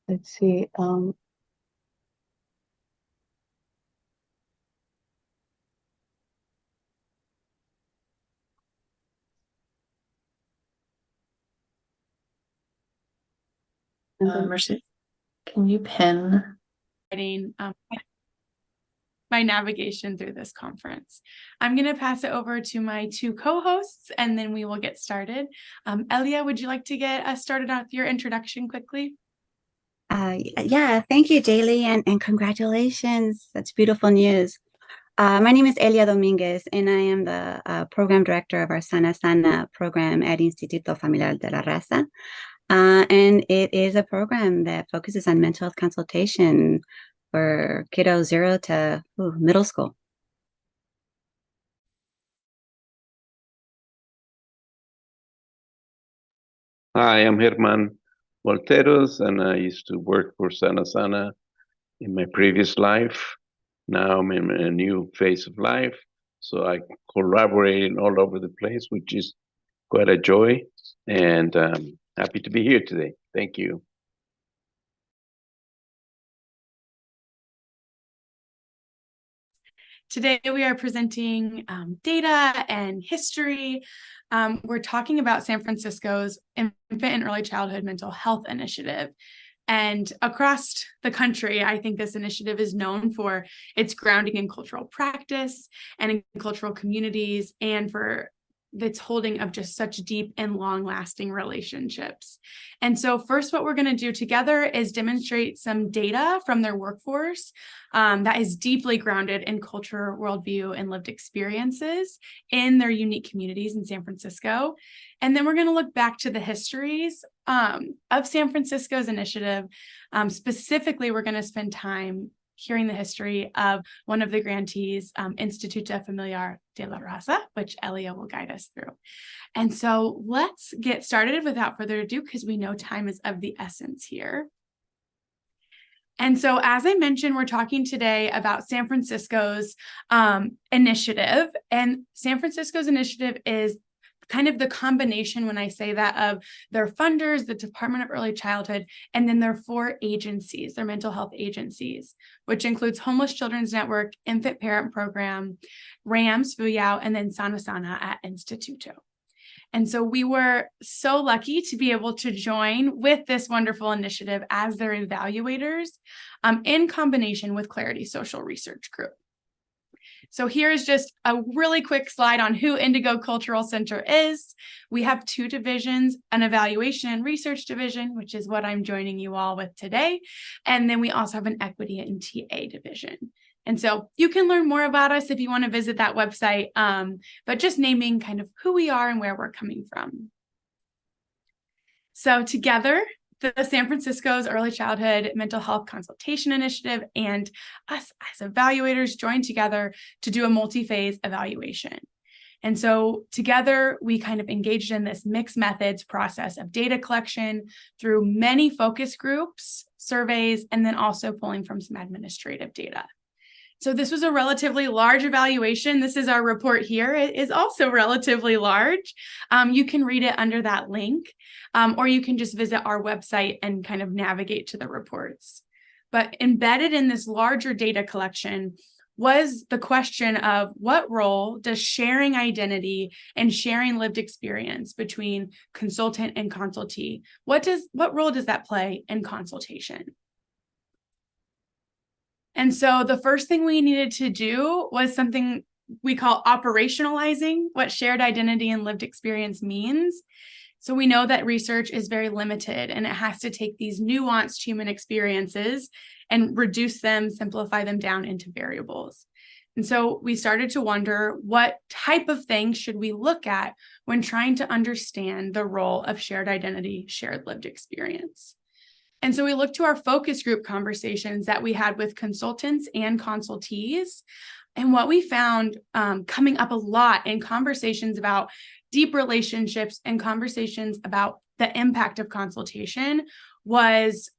let's see. Mercy, can you pin my navigation through this conference? I'm going to pass it over to my two co-hosts, and then we will get started. Elia, would you like to get us started off your introduction quickly? Yeah, thank you, Daly, and congratulations. That's beautiful news. My name is Elia Dominguez, and I am the program director of our Sana Sana program at Instituto Familiar de la Raza. And it is a program that focuses on mental health consultation for kiddos 0 to middle school. Hi, I'm Germán Volteros, and I used to work for Sana Sana in my previous life. Now I'm in a new phase of life, so I collaborate all over the place, which is quite a joy, and I'm happy to be here today. Thank you. Today we are presenting data and history. We're talking about San Francisco's Infant and Early Childhood Mental Health Initiative. And across the country, I think this initiative is known for its grounding in cultural practice and in cultural communities, and for its holding of just such deep and long-lasting relationships. And so first, what we're going to do together is demonstrate some data from their workforce that is deeply grounded in culture, worldview, and lived experiences in their unique communities in San Francisco. And then we're going to look back to the histories of San Francisco's initiative. Specifically, we're going to spend time hearing the history of one of the grantees, Instituto Familiar de la Raza, which Elia will guide us through. And so let's get started without further ado, because we know time is of the essence here. And so, as I mentioned, we're talking today about San Francisco's initiative. And San Francisco's initiative is kind of the combination, when I say that, of their funders, the Department of Early Childhood, and then their 4 agencies, their mental health agencies, which includes Homeless Children's Network, Infant Parent Program, RAMS, Fuyao, and then Sana Sana at Instituto. And so we were so lucky to be able to join with this wonderful initiative as their evaluators in combination with Clarity Social Research Group. So here is just a really quick slide on who Indigo Cultural Center is. We have 2 divisions, an evaluation and research division, which is what I'm joining you all with today. And then we also have an equity and TA division. And so you can learn more about us if you want to visit that website, but just naming kind of who we are and where we're coming from. So together, the San Francisco's Early Childhood Mental Health Consultation Initiative and us as evaluators joined together to do a multi-phase evaluation. And so together, we kind of engaged in this mixed methods process of data collection through many focus groups, surveys, and then also pulling from some administrative data. So this was a relatively large evaluation. This is our report here. It is also relatively large. You can read it under that link, or you can just visit our website and kind of navigate to the reports. But embedded in this larger data collection was the question of what role does sharing identity and sharing lived experience between consultant and consultee, what role does that play in consultation? And so the first thing we needed to do was something we call operationalizing what shared identity and lived experience means. So we know that research is very limited, and it has to take these nuanced human experiences and reduce them, simplify them down into variables. And so we started to wonder, what type of things should we look at when trying to understand the role of shared identity, shared lived experience? And so we looked to our focus group conversations that we had with consultants and consultees. And what we found coming up a lot in conversations about deep relationships and conversations about the impact of consultation was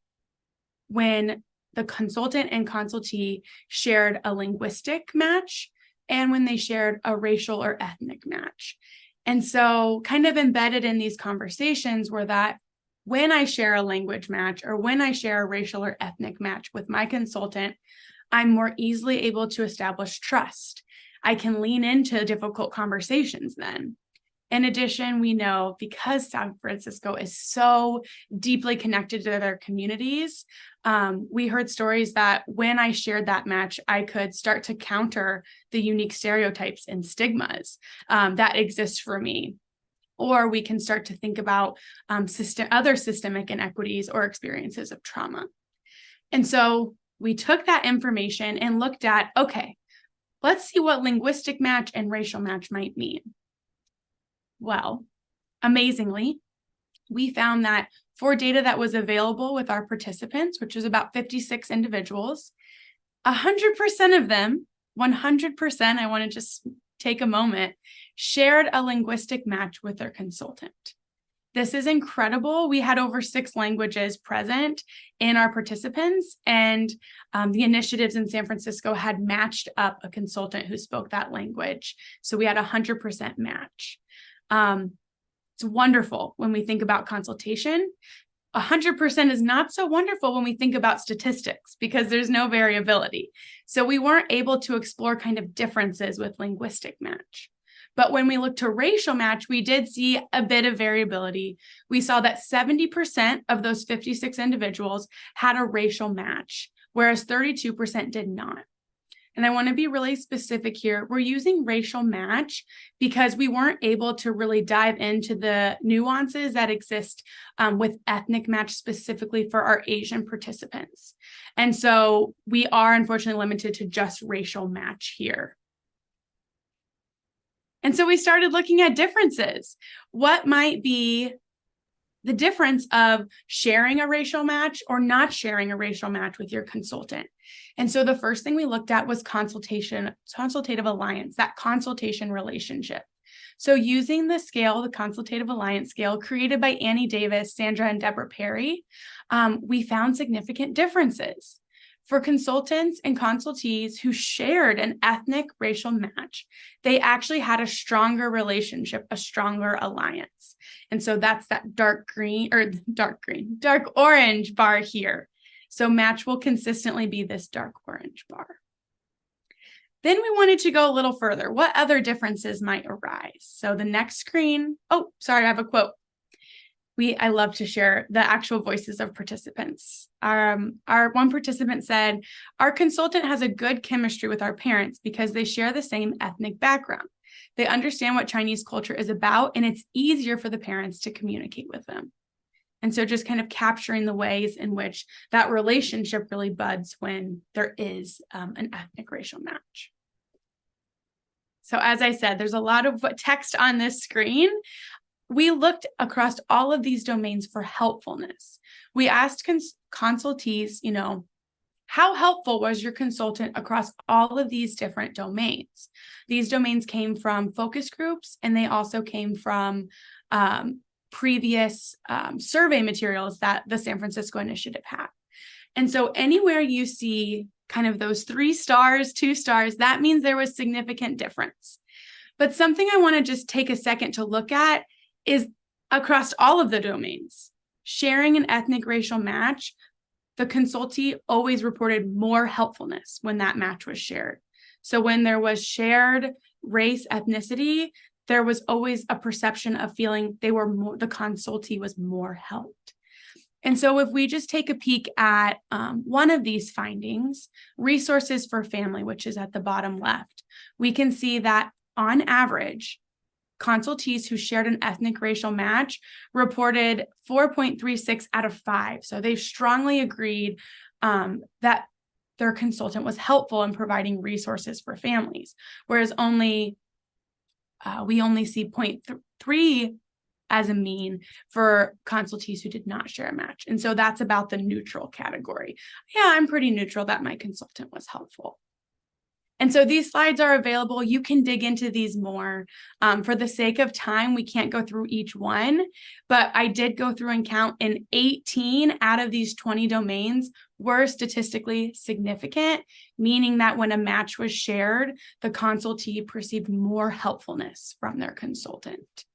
when the consultant and consultee shared a linguistic match and when they shared a racial or ethnic match. And so kind of embedded in these conversations were that when I share a language match or when I share a racial or ethnic match with my consultant, I'm more easily able to establish trust. I can lean into difficult conversations then. In addition, we know because San Francisco is so deeply connected to their communities, we heard stories that when I shared that match, I could start to counter the unique stereotypes and stigmas that exist for me. Or we can start to think about other systemic inequities or experiences of trauma. And so we took that information and looked at, okay, let's see what linguistic match and racial match might mean. Well, amazingly, we found that for data that was available with our participants, which was about 56 individuals, 100% of them, 100%, I want to just take a moment, shared a linguistic match with their consultant. This is incredible. We had over 6 languages present in our participants, and the initiatives in San Francisco had matched up a consultant who spoke that language. So we had 100% match. It's wonderful when we think about consultation. 100% is not so wonderful when we think about statistics because there's no variability. So we weren't able to explore kind of differences with linguistic match. But when we looked to racial match, we did see a bit of variability. We saw that 70% of those 56 individuals had a racial match, whereas 32% did not. And I want to be really specific here. We're using racial match because we weren't able to really dive into the nuances that exist with ethnic match specifically for our Asian participants. And so we are unfortunately limited to just racial match here. And so we started looking at differences. What might be the difference of sharing a racial match or not sharing a racial match with your consultant? And so the first thing we looked at was consultative alliance, that consultation relationship. So using the scale, the consultative alliance scale created by Annie Davis, Sandra, and Deborah Perry, we found significant differences. For consultants and consultees who shared an ethnic racial match, they actually had a stronger relationship, a stronger alliance. And so that's that dark orange bar here. So match will consistently be this dark orange bar. Then we wanted to go a little further. What other differences might arise? So the next screen, oh, sorry, I have a quote. I love to share the actual voices of participants. Our one participant said, our consultant has a good chemistry with our parents because they share the same ethnic background. They understand what Chinese culture is about, and it's easier for the parents to communicate with them. And so just kind of capturing the ways in which that relationship really buds when there is an ethnic racial match. So as I said, there's a lot of text on this screen. We looked across all of these domains for helpfulness. We asked consultees, how helpful was your consultant across all of these different domains? These domains came from focus groups, and they also came from previous survey materials that the San Francisco Initiative had. And so anywhere you see kind of those 3 stars, 2 stars, that means there was significant difference. But something I want to just take a second to look at is across all of the domains. Sharing an ethnic racial match, the consultee always reported more helpfulness when that match was shared. So when there was shared race, ethnicity, there was always a perception of feeling the consultee was more helped. And so if we just take a peek at one of these findings, resources for family, which is at the bottom left, we can see that on average, consultees who shared an ethnic racial match reported 4.36 out of 5. So they strongly agreed that their consultant was helpful in providing resources for families, whereas we only see 0.3 as a mean for consultees who did not share a match. And so that's about the neutral category. Yeah, I'm pretty neutral that my consultant was helpful. And so these slides are available. You can dig into these more. For the sake of time, we can't go through each one, but I did go through and count, and 18 out of these 20 domains were statistically significant, meaning that when a match was shared, the consultee perceived more helpfulness from their consultant.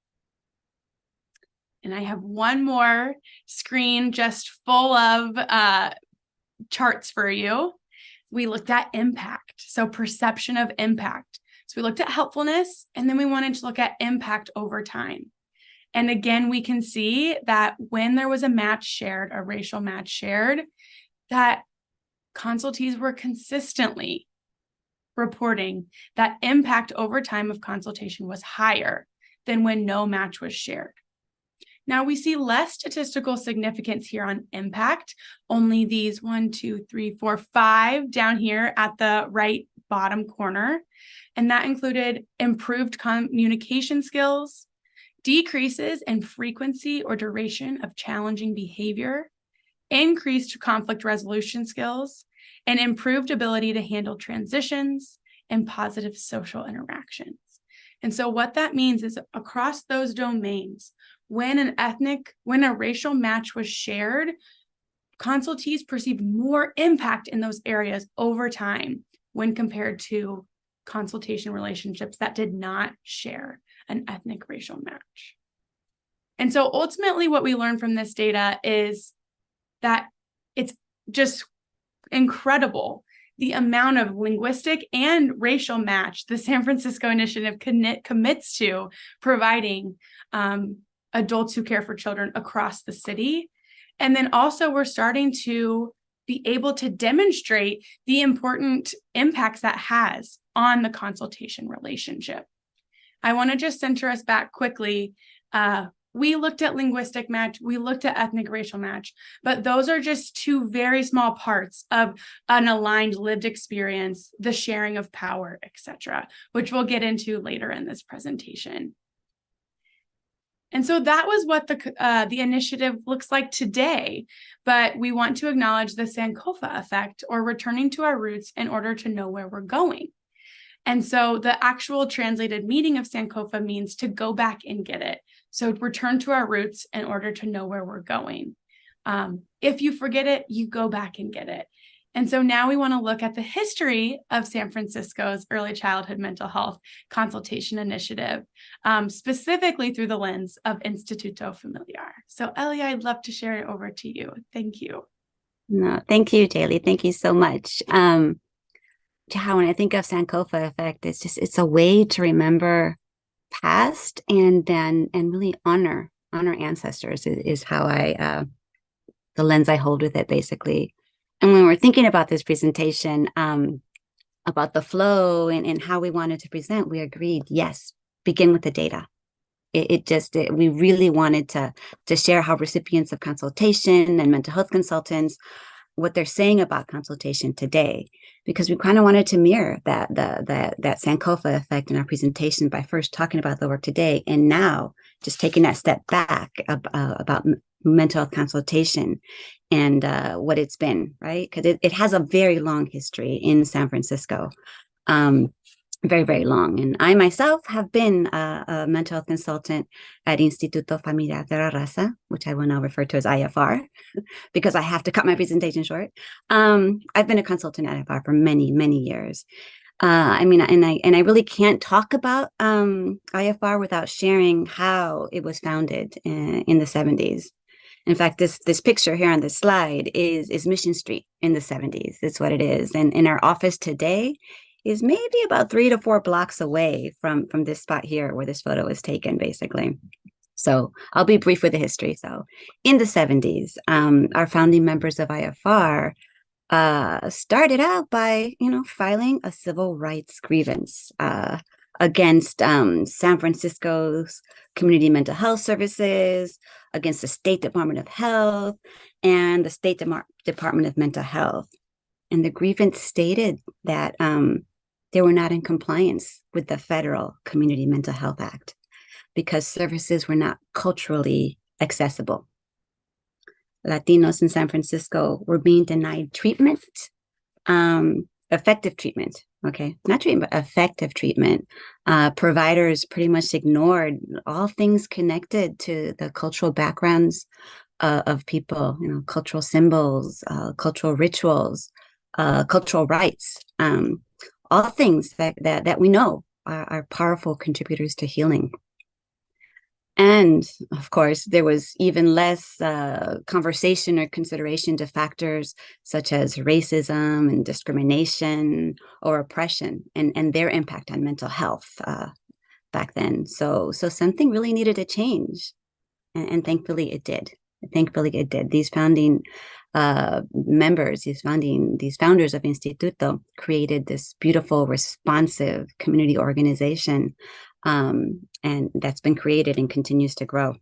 And I have one more screen just full of charts for you. We looked at impact, so perception of impact. So we looked at helpfulness, and then we wanted to look at impact over time. And again, we can see that when there was a match shared, a racial match shared, that consultees were consistently reporting that impact over time of consultation was higher than when no match was shared. Now we see less statistical significance here on impact, only these 1, 2, 3, 4, 5 down here at the right bottom corner. And that included improved communication skills, decreases in frequency or duration of challenging behavior, increased conflict resolution skills, and improved ability to handle transitions and positive social interactions. And so what that means is across those domains, when a racial match was shared, consultees perceived more impact in those areas over time when compared to consultation relationships that did not share an ethnic racial match. And so ultimately what we learned from this data is that it's just incredible the amount of linguistic and racial match the San Francisco Initiative commits to providing adults who care for children across the city. And then also we're starting to be able to demonstrate the important impacts that has on the consultation relationship. I want to just center us back quickly. We looked at linguistic match, we looked at ethnic racial match, but those are just two very small parts of an aligned lived experience, the sharing of power, etc., which we'll get into later in this presentation. And so that was what the initiative looks like today, but we want to acknowledge the Sankofa effect, or returning to our roots in order to know where we're going. And so the actual translated meaning of Sankofa means to go back and get it. So return to our roots in order to know where we're going. If you forget it, you go back and get it. And so now we want to look at the history of San Francisco's early childhood mental health consultation initiative, specifically through the lens of Instituto Familiar. So Elia, I'd love to share it over to you. Thank you. No, thank you, Daly. Thank you so much. When I think of Sankofa Effect, it's a way to remember past and really honor ancestors is how the lens I hold with it, basically. And when we're thinking about this presentation, about the flow and how we wanted to present, we agreed, yes, begin with the data. We really wanted to share how recipients of consultation and mental health consultants, what they're saying about consultation today, because we kind of wanted to mirror that Sankofa effect in our presentation by first talking about the work today, and now just taking that step back about mental health consultation and what it's been, right? Because it has a very long history in San Francisco, very, very long. And I myself have been a mental health consultant at Instituto Familiar de Raza, which I will now refer to as IFR, because I have to cut my presentation short. I've been a consultant at IFR for many, many years. I really can't talk about IFR without sharing how it was founded in the 70s. In fact, this picture here on this slide is Mission Street in the 70s. It's what it is. And in our office today is maybe about 3 to 4 blocks away from this spot here where this photo is taken, basically. So I'll be brief with the history. So in the 70s, our founding members of IFR started out by, filing a civil rights grievance against San Francisco's community mental health services, against the State Department of Health and the State Department of Mental Health. And the grievance stated that they were not in compliance with the Federal Community Mental Health Act because services were not culturally accessible. Latinos in San Francisco were being denied treatment, effective treatment, okay? Not treatment, but effective treatment. Providers pretty much ignored all things connected to the cultural backgrounds of people, cultural symbols, cultural rituals, cultural rights, all things that we know are powerful contributors to healing. And of course, there was even less conversation or consideration to factors such as racism and discrimination or oppression and their impact on mental health back then. So something really needed to change. And thankfully it did. Thankfully it did. These founding members, these founders of Instituto created this beautiful, responsive community organization. And that's been created and continues to grow.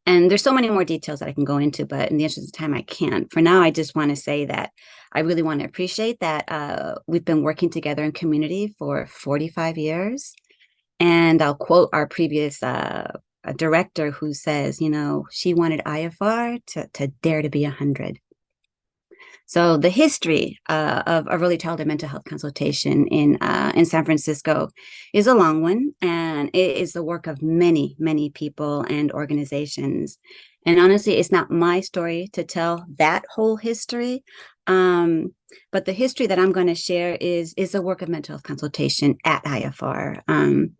And there's so many more details that I can go into, but in the interest of time, I can't. For now, I just want to say that I really want to appreciate that we've been working together in community for 45 years. And I'll quote our previous director who says, you know, she wanted IFR to dare to be 100. So the history of early childhood mental health consultation in San Francisco is a long one, and it is the work of many, many people and organizations. And honestly, it's not my story to tell that whole history, but the history that I'm going to share is the work of mental health consultation at IFR. And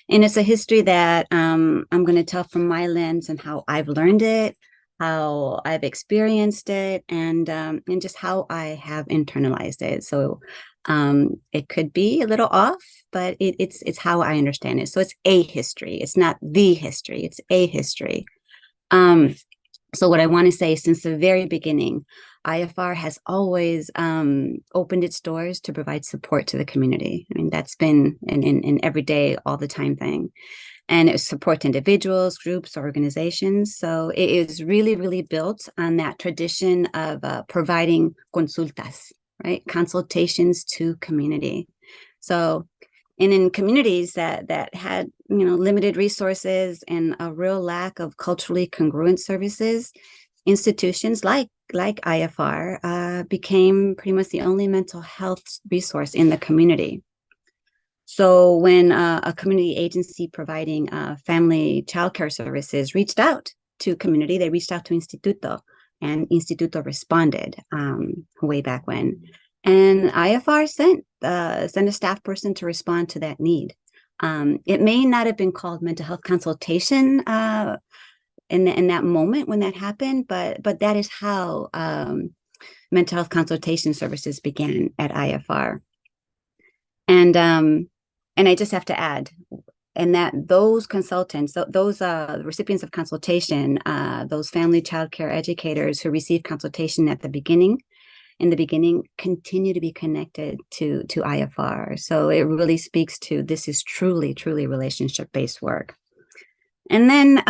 it's a history that I'm going to tell from my lens and how I've learned it, how I've experienced it, and just how I have internalized it. So it could be a little off, but it's how I understand it. So it's a history. It's not the history. It's a history. So what I want to say, since the very beginning, IFR has always opened its doors to provide support to the community. I mean, that's been an everyday, all the time thing. And it supports individuals, groups, organizations. So it is really, really built on that tradition of providing consultas, right? Consultations to community. So, and in communities that had, you know, limited resources and a real lack of culturally congruent services, institutions like IFR became pretty much the only mental health resource in the community. So when a community agency providing family childcare services reached out to community, they reached out to Instituto, and Instituto responded way back when. And IFR sent a staff person to respond to that need. It may not have been called mental health consultation in that moment when that happened, but that is how mental health consultation services began at IFR. And I just have to add, and that those consultants, those recipients of consultation, those family child care educators who received consultation in the beginning, continue to be connected to IFR. So it really speaks to, this is truly, truly relationship-based work. And then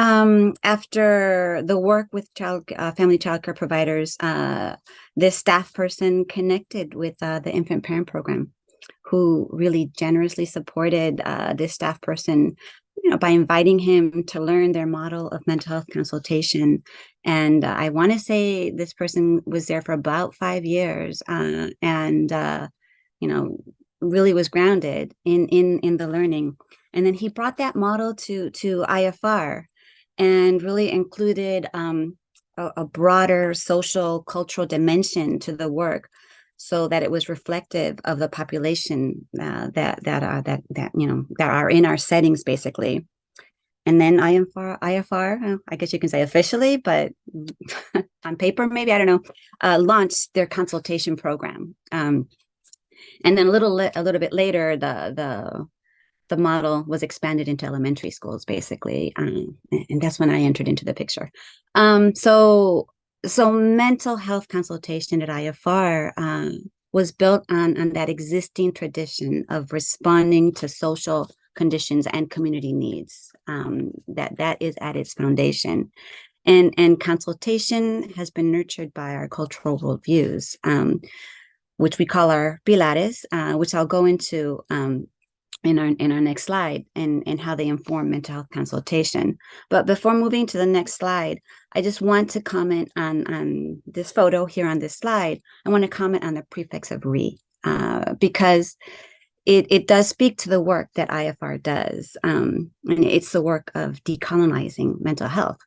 after the work with family child care providers, this staff person connected with the infant parent program, who really generously supported this staff person, you know, by inviting him to learn their model of mental health consultation. And I want to say this person was there for about 5 years, and you know, really was grounded in the learning. And then he brought that model to IFR and really included a broader social cultural dimension to the work, so that it was reflective of the population that are in our settings, basically. And then IFR, I guess you can say officially, but on paper, maybe, I don't know, launched their consultation program. And then a little bit later, the model was expanded into elementary schools, basically, and that's when I entered into the picture. So mental health consultation at IFR was built on that existing tradition of responding to social conditions and community needs. That is at its foundation. And consultation has been nurtured by our cultural worldviews, which we call our pilares, which I'll go into in our next slide, and how they inform mental health consultation. But before moving to the next slide, I just want to comment on this photo here on this slide. I want to comment on the prefix of "re," because it does speak to the work that IFR does, and it's the work of decolonizing mental health.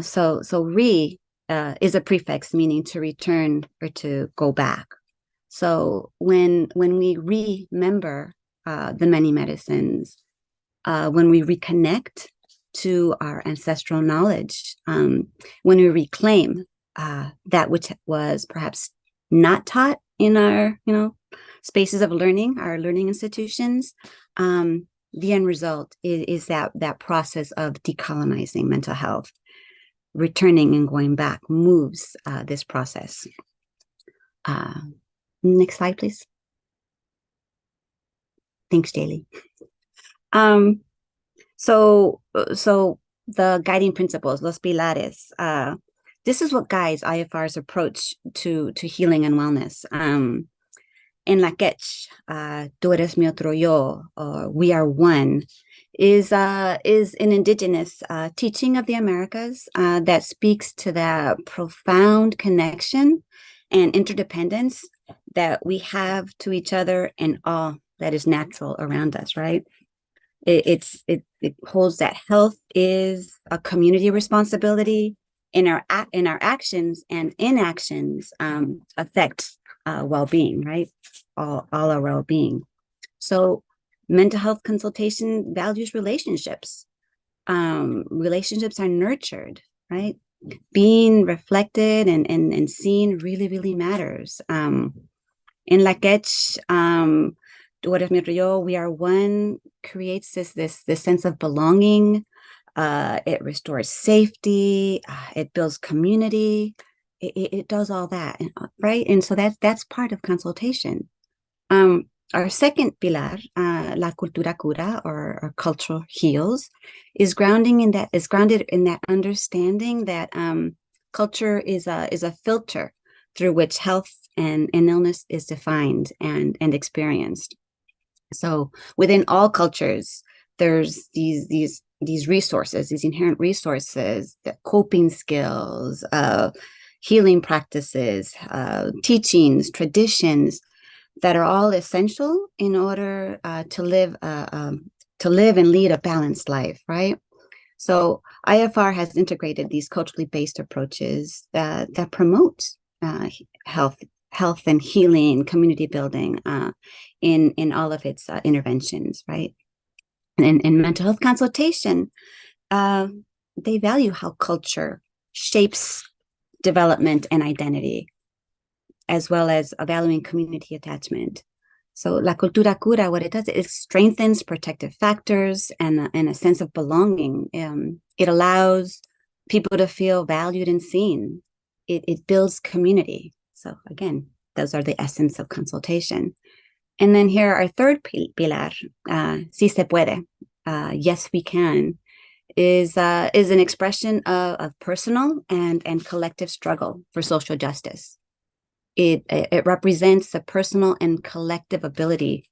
So "re" is a prefix meaning to return or to go back. So when we remember the many medicines, when we reconnect to our ancestral knowledge, when we reclaim that which was perhaps not taught in our, spaces of learning, our learning institutions, the end result is that process of decolonizing mental health, returning and going back moves this process. Next slide, please. Thanks, Daly. So the guiding principles, los pilares, this is what guides IFR's approach to healing and wellness. En la Quech, tú eres mi otro yo, or we are one, is an indigenous teaching of the Americas that speaks to the profound connection and interdependence that we have to each other and all that is natural around us, right? It holds that health is a community responsibility, in our actions and inactions affect well-being, right? All our well-being. So mental health consultation values relationships. Relationships are nurtured, right? Being reflected and seen really, really matters. In La Quech, we are one creates this sense of belonging. It restores safety. It builds community. It does all that, right? And so that's part of consultation. Our second pilar, la cultura cura, or cultural heals, is grounded in that understanding that culture is a filter through which health and illness is defined and experienced. So within all cultures, there's these resources, these inherent resources, the coping skills, healing practices, teachings, traditions that are all essential in order to live and lead a balanced life, right? So IFR has integrated these culturally based approaches that promote health and healing, community building in all of its interventions, right? And in mental health consultation, they value how culture shapes development and identity, as well as valuing community attachment. So la cultura cura, what it does, it strengthens protective factors and a sense of belonging. It allows people to feel valued and seen. It builds community. So again, those are the essence of consultation. And then here, our third pilar, si se puede, yes we can, is an expression of personal and collective struggle for social justice. It represents the personal and collective ability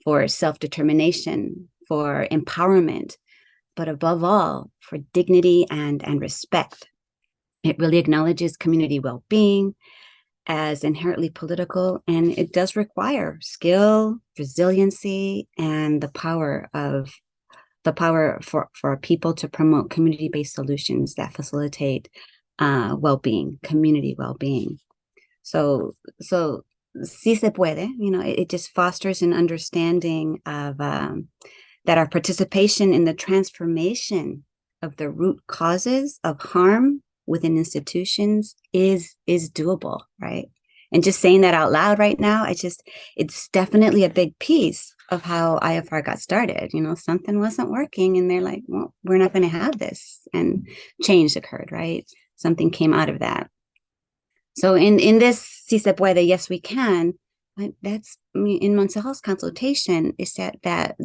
for self-determination, for empowerment, but above all, for dignity and respect. It really acknowledges community well-being as inherently political, and it does require skill, resiliency, and the power for people to promote community-based solutions that facilitate well-being, community well-being. So si se puede, it just fosters an understanding of that our participation in the transformation of the root causes of harm within institutions is doable, right? And just saying that out loud right now, it's definitely a big piece of how IFR got started. Something wasn't working and they're like, well, we're not going to have this. And change occurred, right? Something came out of that. So in this si se puede, yes, we can, that's in mental health consultation, is that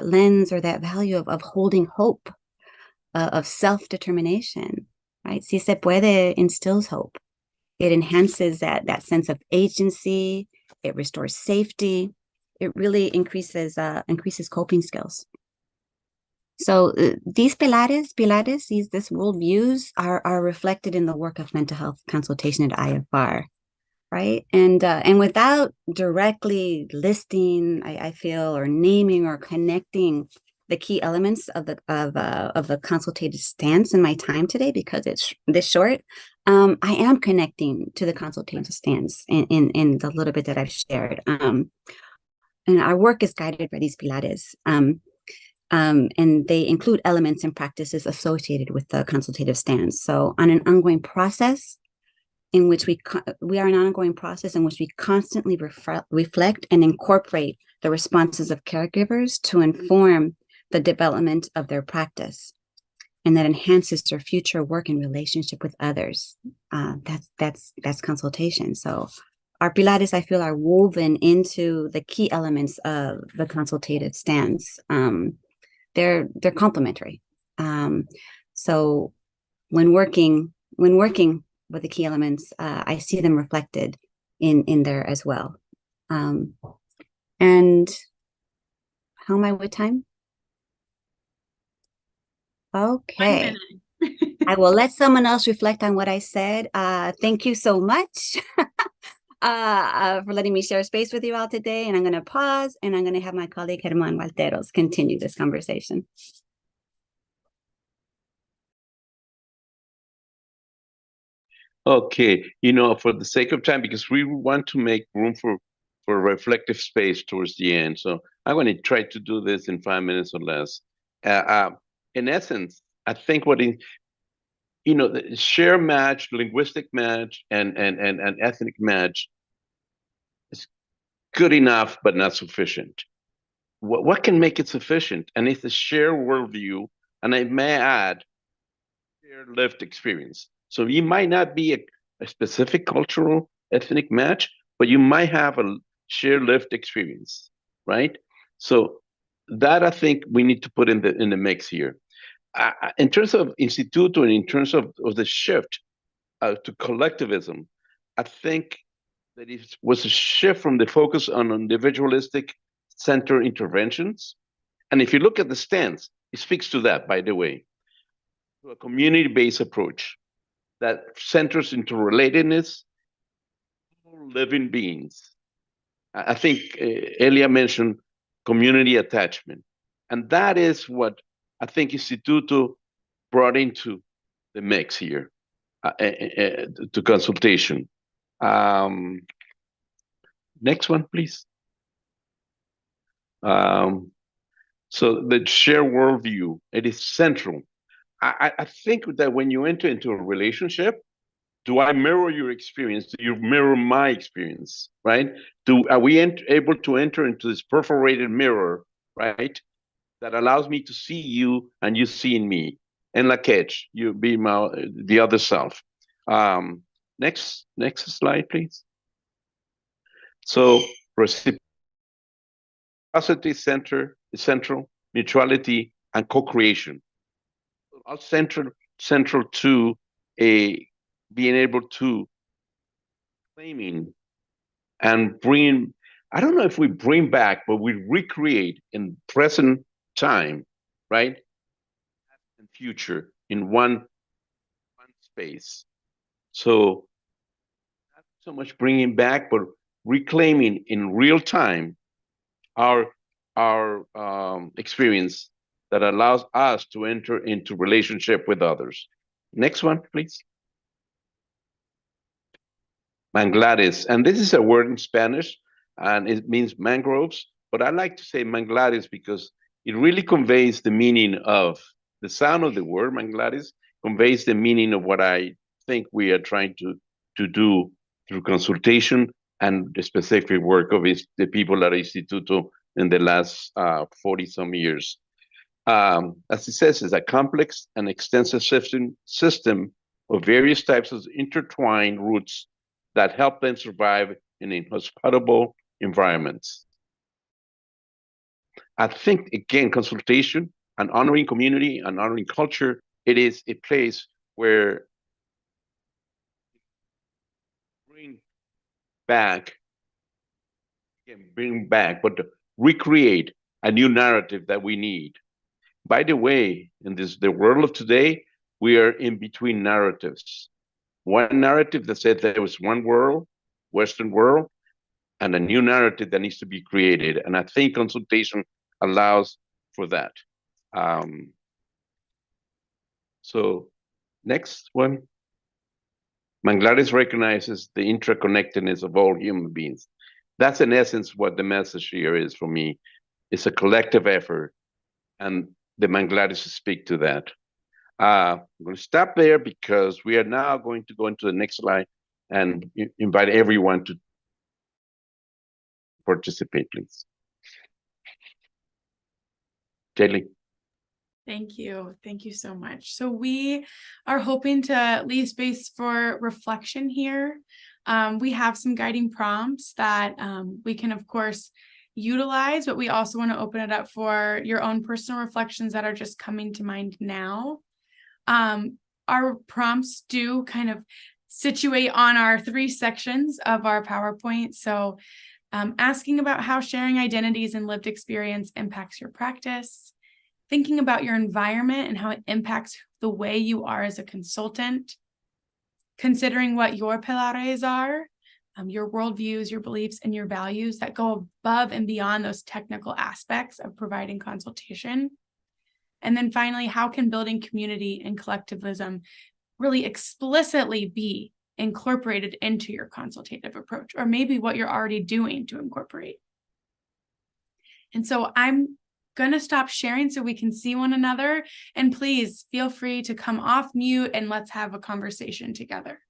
lens or that value of holding hope, of self-determination, right? Si se puede instills hope. It enhances that sense of agency. It restores safety. It really increases coping skills. So these pilares, these worldviews are reflected in the work of mental health consultation at IFR, right? And without directly listing, I feel, or naming or connecting the key elements of the consultative stance in my time today, because it's this short, I am connecting to the consultative stance in the little bit that I've shared. And our work is guided by these pilares. and they include elements and practices associated with the consultative stance. So on an ongoing process in which we are an ongoing process in which we constantly reflect and incorporate the responses of caregivers to inform the development of their practice, and that enhances their future work and relationship with others. That's consultation. So our pilares, I feel, are woven into the key elements of the consultative stance. They're complementary. So when working with the key elements, I see them reflected in there as well. And how am I with time? Okay. I will let someone else reflect on what I said. Thank you so much for letting me share space with you all today. And I'm going to pause, and I'm going to have my colleague Germán Walteros continue this conversation. Okay, for the sake of time, because we want to make room for reflective space towards the end. So I'm going to try to do this in 5 minutes or less. In essence, I think the share match, linguistic match, and ethnic match is good enough, but not sufficient. What can make it sufficient? And it's a shared worldview, and I may add, shared lived experience. So you might not be a specific cultural ethnic match, but you might have a shared lived experience, right? So that I think we need to put in the mix here. In terms of Instituto and in terms of the shift to collectivism, I think that it was a shift from the focus on individualistic center interventions. And if you look at the stance, it speaks to that, by the way, to a community-based approach that centers into relatedness, living beings. I think Elia mentioned community attachment. And that is what I think Instituto brought into the mix here to consultation. Next one, please. So the shared worldview, it is central. I think that when you enter into a relationship, do I mirror your experience? Do you mirror my experience, right? Are we able to enter into this perforated mirror, right? That allows me to see you and you seeing me. En la catch, you be the other self. Next slide, please. So reciprocity is central, mutuality, and co-creation. All central to being able to claiming and bring, I don't know if we bring back, but we recreate in present time, right? And future in one space. So not so much bringing back, but reclaiming in real time our experience that allows us to enter into relationship with others. Next one, please. Manglares, and this is a word in Spanish, and it means mangroves, but I like to say manglares because it really conveys the meaning of, the sound of the word manglares conveys the meaning of what I think we are trying to do through consultation and the specific work of the people at Instituto in the last 40-some years. As it says, it's a complex and extensive system of various types of intertwined roots that help them survive in inhospitable environments. I think, again, consultation and honoring community and honoring culture, it is a place where bring back, but recreate a new narrative that we need. By the way, in the world of today, we are in between narratives. One narrative that said there was one world, Western world, and a new narrative that needs to be created. And I think consultation allows for that. So next one. Manglares recognizes the interconnectedness of all human beings. That's in essence what the message here is for me. It's a collective effort. and the Manglares speak to that. I'm going to stop there because we are now going to go into the next slide and invite everyone to participate, please. Kelly. Thank you. Thank you so much. So we are hoping to leave space for reflection here. We have some guiding prompts that we can, of course, utilize, but we also want to open it up for your own personal reflections that are just coming to mind now. Our prompts do kind of situate on our 3 sections of our PowerPoint. So asking about how sharing identities and lived experience impacts your practice, thinking about your environment and how it impacts the way you are as a consultant, considering what your pilares are, your worldviews, your beliefs, and your values that go above and beyond those technical aspects of providing consultation. And then finally, how can building community and collectivism really explicitly be incorporated into your consultative approach, or maybe what you're already doing to incorporate. And so I'm going to stop sharing so we can see one another. And please feel free to come off mute and let's have a conversation together.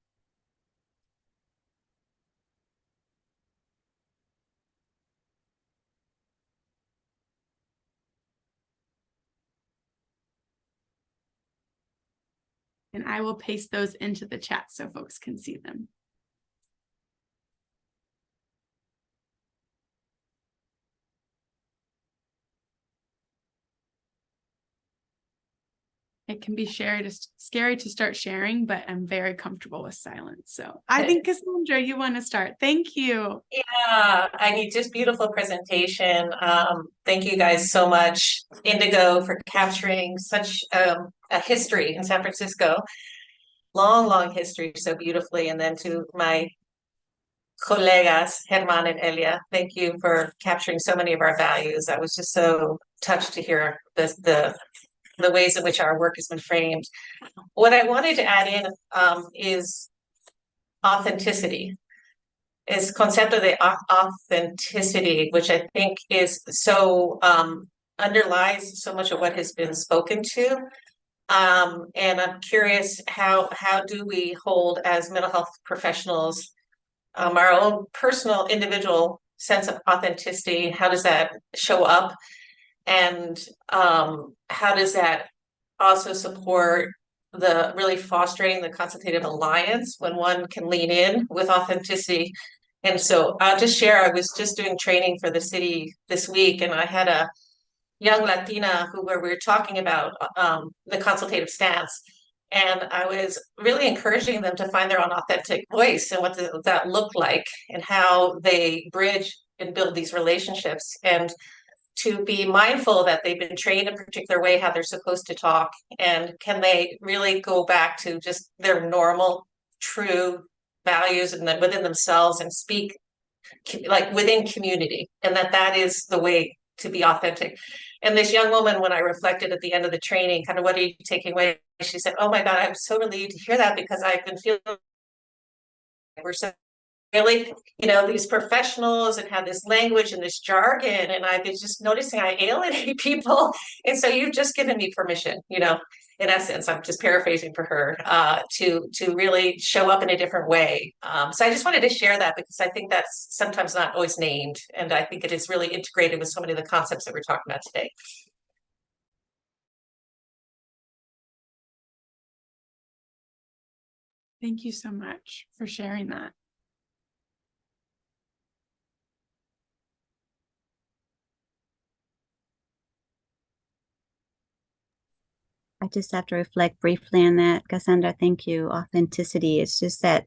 And I will paste those into the chat so folks can see them. It can be shared. It's scary to start sharing, but I'm very comfortable with silence. So I think, Cassandra, you want to start. Thank you. Yeah, I mean, just beautiful presentation. Thank you guys so much, Indigo, for capturing such a history in San Francisco. Long history so beautifully. And then to my colegas, Germán and Elia, thank you for capturing so many of our values. I was just so touched to hear the ways in which our work has been framed. What I wanted to add in is authenticity. Is concept of the authenticity, which I think is so underlies so much of what has been spoken to. And I'm curious, how do we hold as mental health professionals our own personal individual sense of authenticity? How does that show up? And how does that also support the really fostering the consultative alliance when one can lean in with authenticity? And so I'll just share, I was just doing training for the city this week, and I had a young Latina where we were talking about the consultative stance. And I was really encouraging them to find their own authentic voice and what that looked like and how they bridge and build these relationships, and to be mindful that they've been trained a particular way, how they're supposed to talk, and can they really go back to just their normal, true values and then within themselves and speak like within community, and that is the way to be authentic. And this young woman, when I reflected at the end of the training, kind of, what are you taking away? She said, oh my God, I'm so relieved to hear that, because I've been feeling we're so really, these professionals and have this language and this jargon, and I've been just noticing I alienate people. And so you've just given me permission, in essence, I'm just paraphrasing for her, to really show up in a different way. So I just wanted to share that, because I think that's sometimes not always named. And I think it is really integrated with so many of the concepts that we're talking about today. Thank you so much for sharing that. I just have to reflect briefly on that, Cassandra. Thank you. Authenticity. It's just that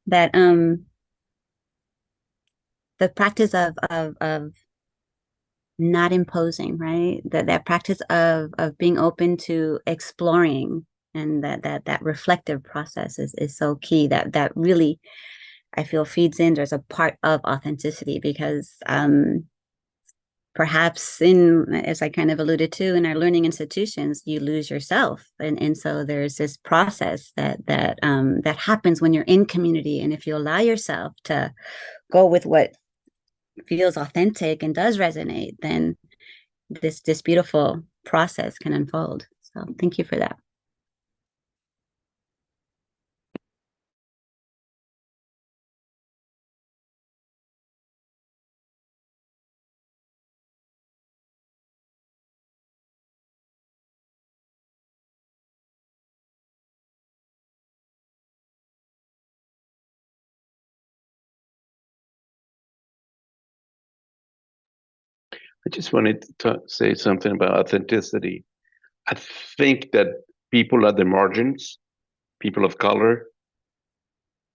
the practice of not imposing, right? That practice of being open to exploring, and that reflective process is so key. That really, I feel, feeds in. There's a part of authenticity, because perhaps as I kind of alluded to, in our learning institutions, you lose yourself. And so there's this process that happens when you're in community. And if you allow yourself to go with what feels authentic and does resonate, then this beautiful process can unfold. So thank you for that. I just wanted to say something about authenticity. I think that people at the margins, people of color,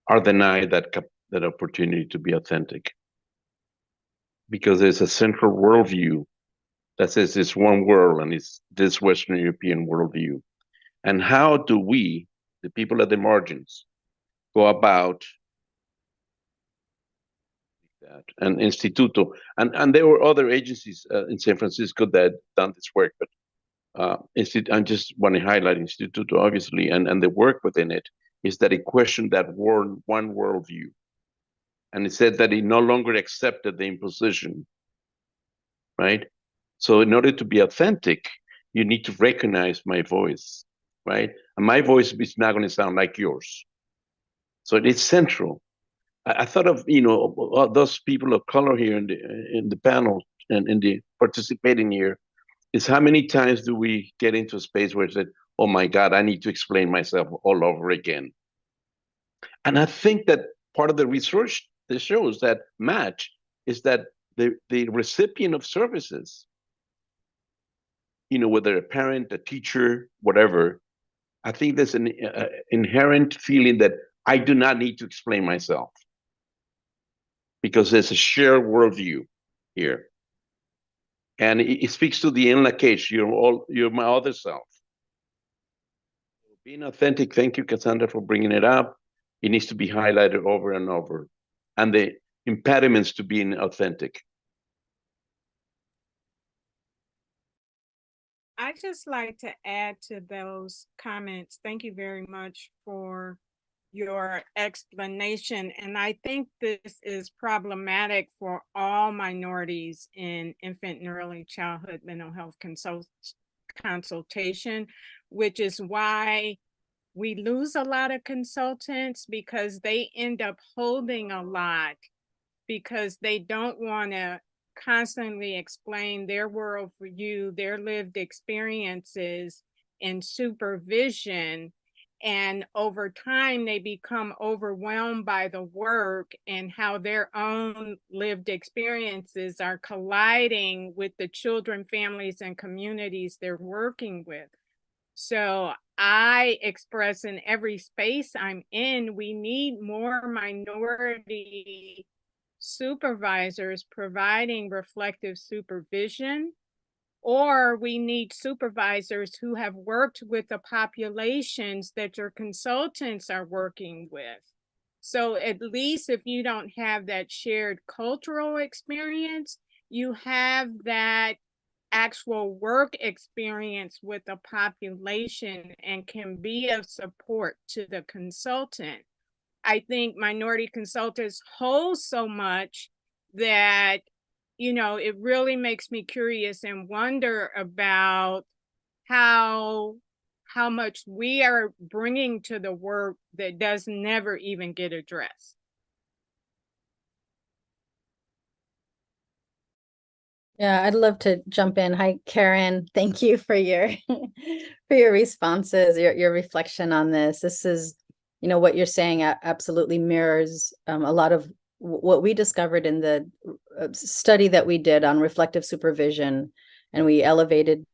are denied that opportunity to be authentic, because there's a central worldview that says it's one world and it's this Western European worldview. And how do we, the people at the margins, go about that? And Instituto, and there were other agencies in San Francisco that done this work, but I just want to highlight Instituto, obviously, and the work within it is that it questioned that one worldview. And it said that it no longer accepted the imposition, right? So in order to be authentic, you need to recognize my voice, right? And my voice is not going to sound like yours. So it is central. I thought of, those people of color here in the panel and in the participating here, is how many times do we get into a space where it's like, oh my God, I need to explain myself all over again. And I think that part of the research that shows that match is that the recipient of services, whether a parent, a teacher, whatever, I think there's an inherent feeling that I do not need to explain myself, because there's a shared worldview here. And it speaks to the inner case. You're my other self. Being authentic, thank you, Cassandra, for bringing it up. It needs to be highlighted over and over. And the impediments to being authentic. I'd just like to add to those comments. Thank you very much for your explanation. And I think this is problematic for all minorities in infant and early childhood mental health consultation, which is why we lose a lot of consultants, because they end up holding a lot because they don't want to constantly explain their worldview, their lived experiences in supervision. And over time, they become overwhelmed by the work and how their own lived experiences are colliding with the children, families, and communities they're working with. So I express in every space I'm in, we need more minority supervisors providing reflective supervision, or we need supervisors who have worked with the populations that your consultants are working with. So at least if you don't have that shared cultural experience, you have that actual work experience with the population and can be of support to the consultant. I think minority consultants hold so much that, it really makes me curious and wonder about how much we are bringing to the work that does never even get addressed. Yeah, I'd love to jump in. Hi, Karen. Thank you for your for your responses, your reflection on this. This is, what you're saying absolutely mirrors a lot of what we discovered in the study that we did on reflective supervision, and we elevated